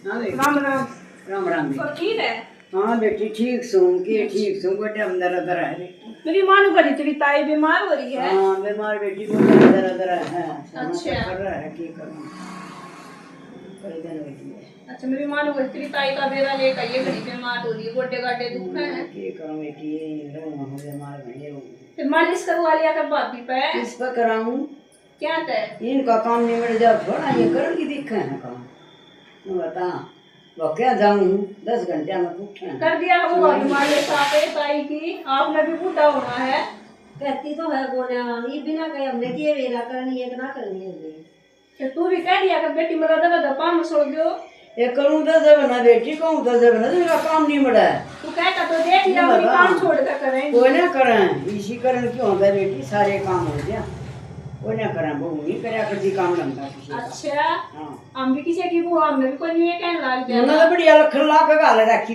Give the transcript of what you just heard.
राम राम। राम राम सब ठीक है? हाँ बेटी ठीक सू के ठीक सू गोटे अंदर अंदर है। मेरी माँ ने करी तेरी ताई बीमार हो रही है। हाँ बीमार बेटी को अंदर अंदर है। अच्छा कर रहा है की करूँ कई दिन हो गए। अच्छा मेरी माँ ने करी तेरी ताई का बेरा लेकर ये घड़ी बीमार हो रही है, गोटे गाटे दुख है। की करूँ बेटी रहूँ बीमार भैया फिर मालिश करवा लिया कर भाभी पे। किस पर कराऊँ क्या तय इनका काम निमट जाओ थोड़ा ये कर की दिक्कत है काम बता वो क्या जाऊँ 10 घंटे में उठे कर दिया वो भाभी मालिश आपे ताई की। आपने भी बूढ़ा होना है। कहती तो है बोले ये बिना कहे हमने किए वेला करनी है कि ना करनी है तो तू भी कह दिया कर बेटी मेरा दबा दपा में छोड़ दो। ये करूँ 10 बना बेटी कहूँ 10 बना इनका काम नहीं मड़ा है तू कहता तो देख लिया अपनी काम छोड़ कर करेंगे। कोई ना करें इसी कारण क्यों होता है बेटी सारे काम हो गया कोई ना करें वो नहीं करे कभी काम लगता किसी का। अच्छा हाँ हम भी किसी की वो हमने भी कोई नहीं कहने लग उन्होंने जाए। बढ़िया लखन ला के गाल रखी